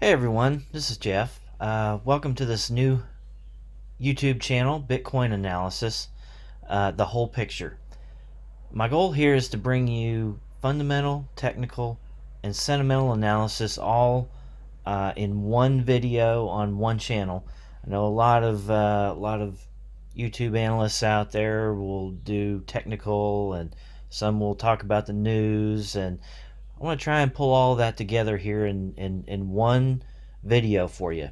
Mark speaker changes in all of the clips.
Speaker 1: Hey everyone, this is Jeff. Welcome to this new YouTube channel, Bitcoin Analysis, the whole picture. My goal here is to bring you fundamental, technical, and sentimental analysis all in one video on one channel. I know a lot of YouTube analysts out there will do technical, and some will talk about the news, and I want to try and pull all that together here in one video for you.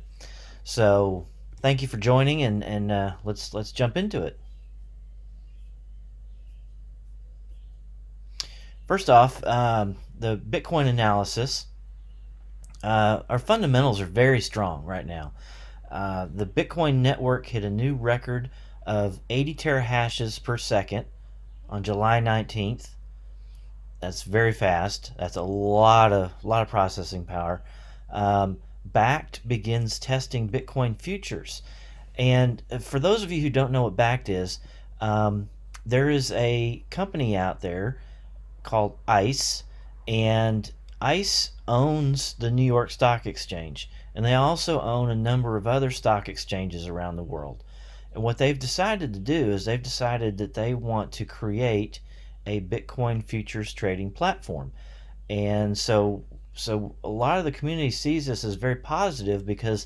Speaker 1: So thank you for joining, and let's jump into it. First off, the Bitcoin analysis. Our fundamentals are very strong right now. The Bitcoin network hit a new record of 80 terahashes per second on July 19th. That's very fast. That's a lot of processing power. Bakkt begins testing Bitcoin futures, and for those of you who don't know what Bakkt is, there is a company out there called ICE, and ICE owns the New York Stock Exchange, and they also own a number of other stock exchanges around the world. And what they've decided to do is they've decided that they want to create a Bitcoin futures trading platform. And so a lot of the community sees this as very positive because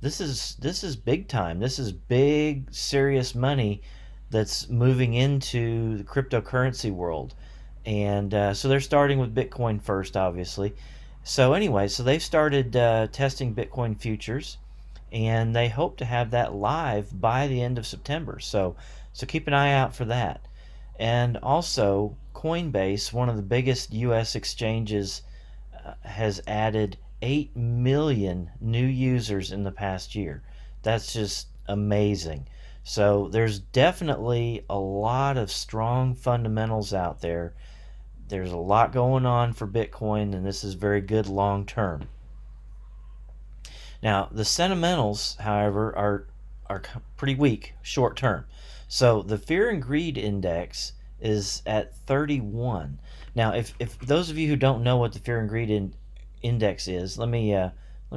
Speaker 1: this is big time. This is big, serious money that's moving into the cryptocurrency world. And so they're starting with Bitcoin first, obviously. So anyway, so they've started testing Bitcoin futures, and they hope to have that live by the end of September. So keep an eye out for that. And also, Coinbase, one of the biggest U.S. exchanges, has added 8 million new users in the past year. That's just amazing. So there's definitely a lot of strong fundamentals out there. There's a lot going on for Bitcoin, and this is very good long term. Now, the sentimentals, however, are pretty weak short term. So the Fear and Greed index is at 31. Now, if those of you who don't know what the Fear and Greed index is, let me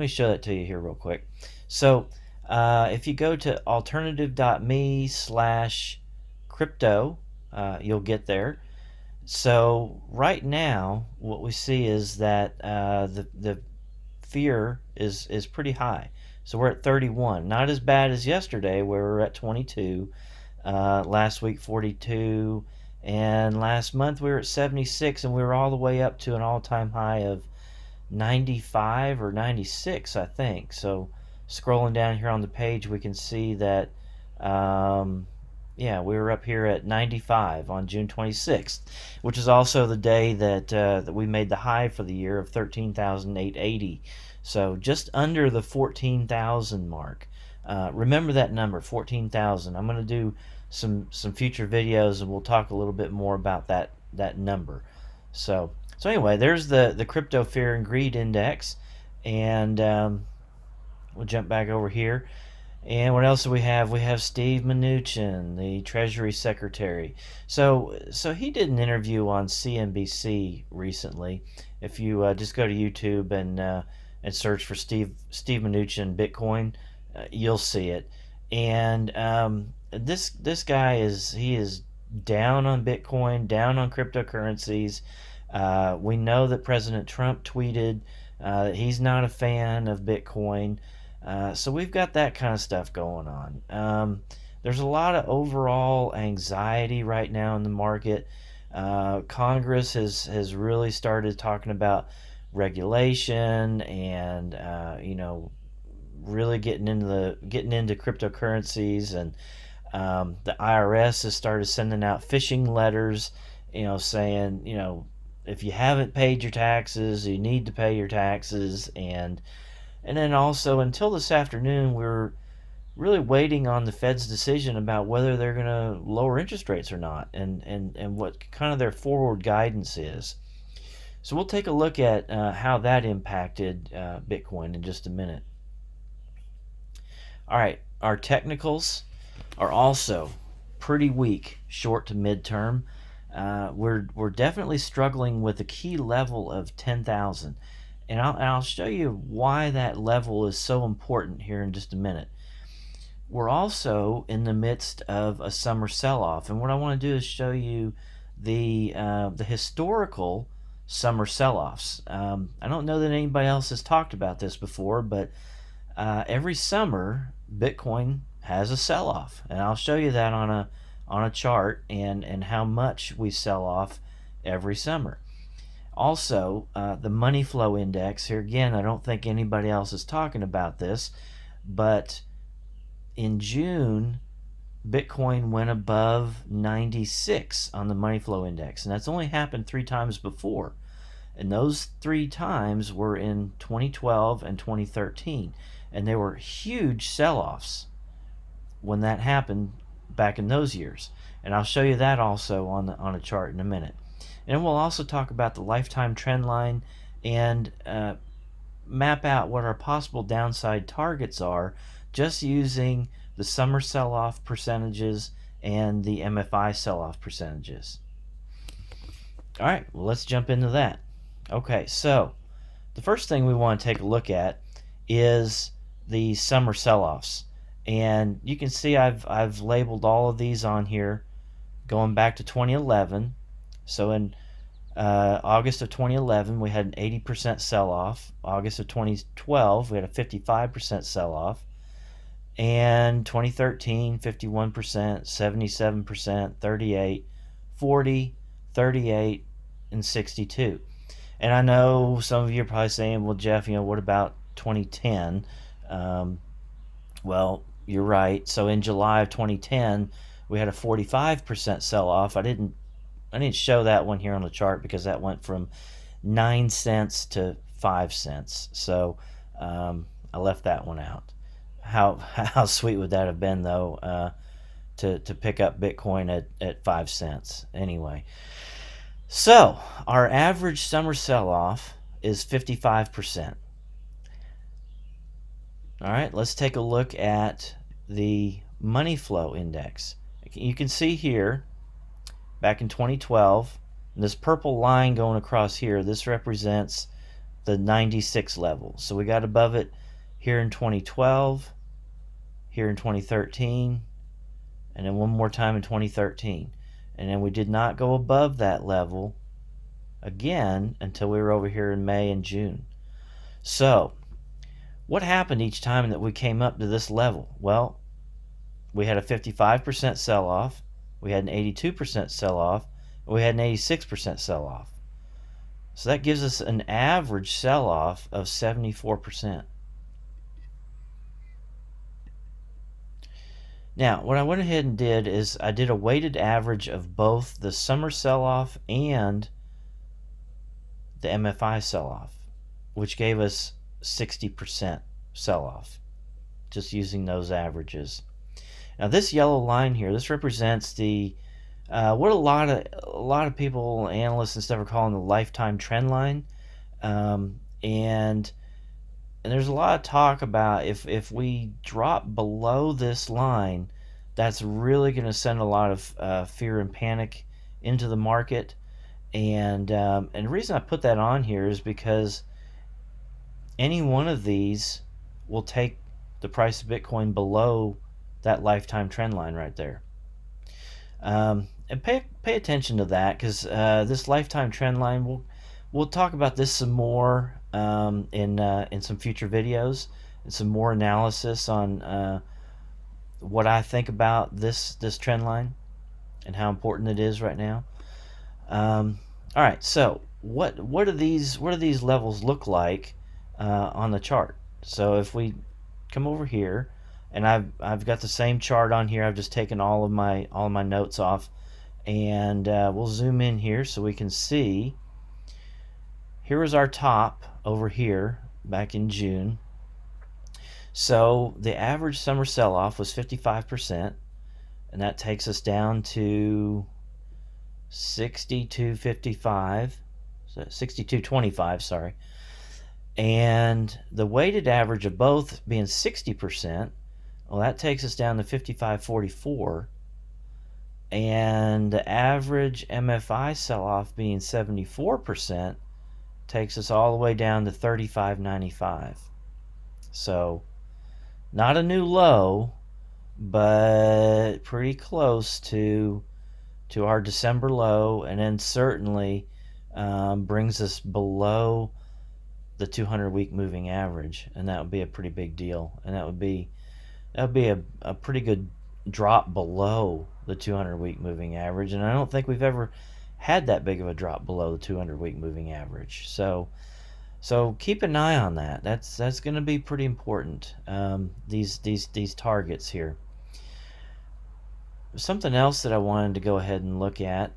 Speaker 1: show that to you here real quick. So if you go to alternative.me/crypto, you'll get there. So right now, what we see is that the fear is pretty high. So we're at 31. Not as bad as yesterday, where we were at 22. Last week 42, and last month we were at 76, and we were all the way up to an all-time high of 95 or 96, I think. So scrolling down here on the page, we can see that yeah, we were up here at 95 on June 26th, which is also the day that we made the high for the year of 13,880. So just under the 14,000 mark. Remember that number, 14,000. I'm going to do some future videos, and we'll talk a little bit more about that number. So anyway, there's the crypto fear and greed index, and we'll jump back over here. And what else do we have? We have Steve Mnuchin, the Treasury Secretary. So he did an interview on CNBC recently. If you just go to YouTube and search for Steve Mnuchin Bitcoin, you'll see it. And this guy is down on Bitcoin, down on cryptocurrencies. We know that President Trump tweeted that he's not a fan of Bitcoin. So we've got that kind of stuff going on. There's a lot of overall anxiety right now in the market. Congress has really started talking about regulation and really getting into cryptocurrencies, and the IRS has started sending out phishing letters, saying, if you haven't paid your taxes, you need to pay your taxes. And then also, until this afternoon, we're really waiting on the Fed's decision about whether they're going to lower interest rates or not, and what kind of their forward guidance is. So we'll take a look at how that impacted Bitcoin in just a minute. All right, our technicals are also pretty weak short to midterm. We're definitely struggling with a key level of 10,000. And I'll show you why that level is so important here in just a minute. We're also in the midst of a summer sell-off, and what I want to do is show you the historical summer sell-offs. I don't know that anybody else has talked about this before, but every summer Bitcoin has a sell-off, and I'll show you that on a chart and how much we sell off every summer. Also, the money flow index here again. I don't think anybody else is talking about this, but in June, Bitcoin went above 96 on the money flow index, and that's only happened 3 times before. And those 3 times were in 2012 and 2013, and there were huge sell-offs when that happened back in those years. And I'll show you that also on a chart in a minute. And we'll also talk about the lifetime trend line and map out what our possible downside targets are just using the summer sell-off percentages and the MFI sell-off percentages. All right, well, let's jump into that. Okay, so the first thing we want to take a look at is the summer sell-offs. And you can see I've labeled all of these on here going back to 2011. So in August of 2011, we had an 80% sell-off. August of 2012, we had a 55% sell-off. And 2013, 51%, 77%, 38, 40, 38, and 62. And I know some of you are probably saying, well, Jeff, what about 2010? Well, you're right. So in July of 2010, we had a 45% sell-off. I didn't show that one here on the chart because that went from 9 cents to 5 cents. So I left that one out. How sweet would that have been, though, to pick up Bitcoin at 5 cents? Anyway, so our average summer sell-off is 55%. All right, let's take a look at the money flow index. You can see here, back in 2012, this purple line going across here, this represents the 96 level. So we got above it here in 2012, here in 2013, and then one more time in 2013. And then we did not go above that level again until we were over here in May and June. So what happened each time that we came up to this level? Well, we had a 55% sell-off, we had an 82% sell-off, and we had an 86% sell-off. So that gives us an average sell-off of 74%. Now, what I went ahead and did is I did a weighted average of both the summer sell-off and the MFI sell-off, which gave us 60% sell-off, just using those averages. Now this yellow line here, this represents the what a lot of people, analysts and stuff, are calling the lifetime trend line, and there's a lot of talk about if we drop below this line, that's really going to send a lot of fear and panic into the market. And the reason I put that on here is because any one of these will take the price of Bitcoin below that lifetime trend line right there. And pay attention to that, because this lifetime trend line, we'll talk about this some more in some future videos, and some more analysis on what I think about this trend line and how important it is right now. All right, so what do these levels look like on the chart? So if we come over here, and I've got the same chart on here. I've just taken all of my notes off, and we'll zoom in here so we can see. Here is our top over here back in June. So the average summer sell-off was 55%, and that takes us down to 62.55, so 62.25, sorry. And the weighted average of both being 60%, well, that takes us down to 55.44. And the average MFI sell-off being 74%, takes us all the way down to 35.95. So not a new low, but pretty close to our December low, and then certainly brings us below the 200-week moving average, and that would be a pretty big deal, and that would be a pretty good drop below the 200-week moving average, and I don't think we've ever had that big of a drop below the 200-week moving average. So keep an eye on that. That's going to be pretty important. These targets here. Something else that I wanted to go ahead and look at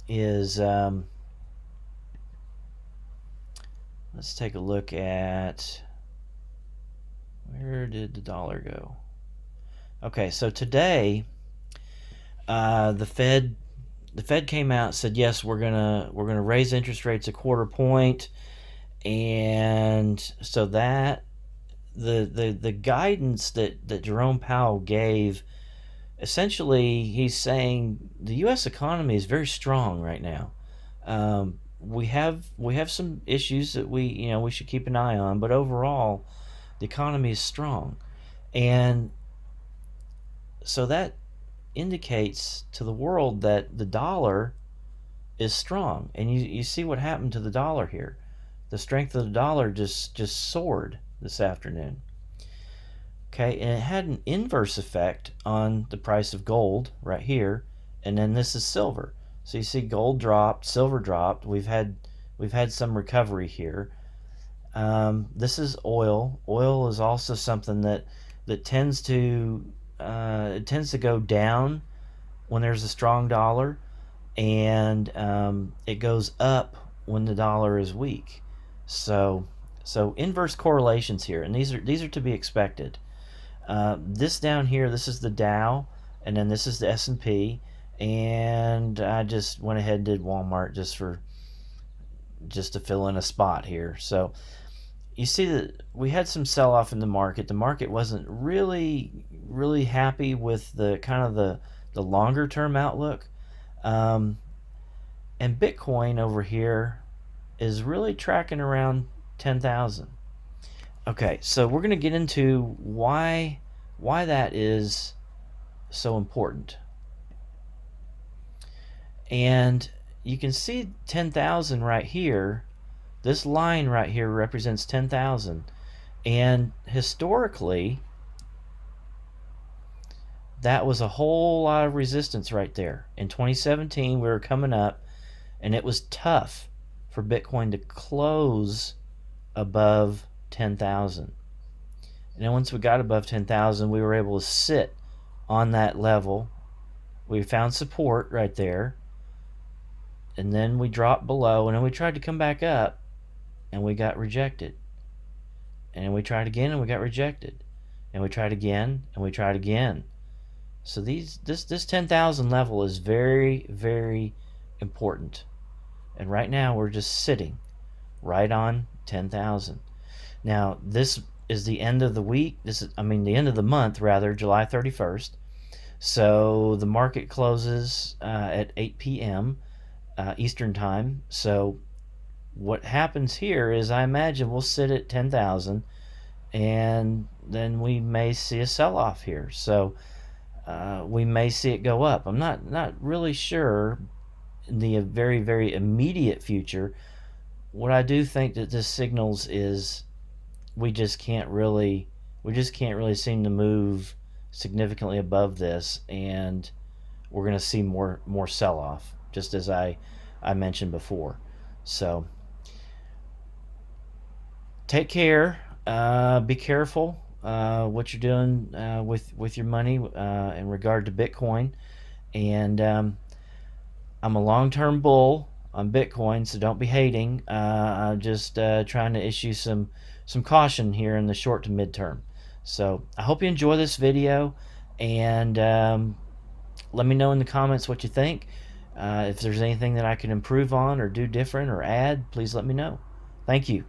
Speaker 1: is let's take a look at, where did the dollar go? Okay, so today the Fed came out and said, yes, we're gonna raise interest rates a quarter point, and so that the guidance that Jerome Powell gave, essentially he's saying the U.S. economy is very strong right now. We have some issues that we should keep an eye on, but overall the economy is strong, and so that indicates to the world that the dollar is strong. And you see what happened to the dollar here. The strength of the dollar just soared this afternoon. Okay, and it had an inverse effect on the price of gold right here, and then this is silver. So you see gold dropped, silver dropped. We've had some recovery here. This is oil. Oil is also something that tends to go down when there's a strong dollar, and it goes up when the dollar is weak. So inverse correlations here, and these are to be expected. This down here, this is the Dow, and then this is the S&P, and I just went ahead and did Walmart just to fill in a spot here. So you see that we had some sell-off in the market. The market wasn't really happy with the kind of the longer term outlook, and Bitcoin over here is really tracking around 10,000. Okay, so we're going to get into why that is so important. And you can see 10,000 right here. This line right here represents 10,000. And historically, that was a whole lot of resistance right there. In 2017, we were coming up, and it was tough for Bitcoin to close above 10,000. And then once we got above 10,000, we were able to sit on that level. We found support right there, and then we dropped below, and then we tried to come back up, and we got rejected. And then we tried again, and we got rejected. And we tried again, and we tried again. So this 10,000 level is very, very important. And right now we're just sitting right on 10,000. Now this is the end of the week. The end of the month rather, July 31st. So the market closes at 8 p.m. Eastern time. So what happens here is, I imagine we'll sit at 10,000, and then we may see a sell-off here. So we may see it go up. I'm not really sure in the very, very immediate future. What I do think that this signals is we just can't really seem to move significantly above this, and we're going to see more sell-off, just as I mentioned before. So take care. Be careful what you're doing with your money in regard to Bitcoin. And I'm a long-term bull on Bitcoin, so don't be hating. I'm just trying to issue some caution here in the short to mid-term. So I hope you enjoy this video, and let me know in the comments what you think. If there's anything that I can improve on or do different or add, please let me know. Thank you.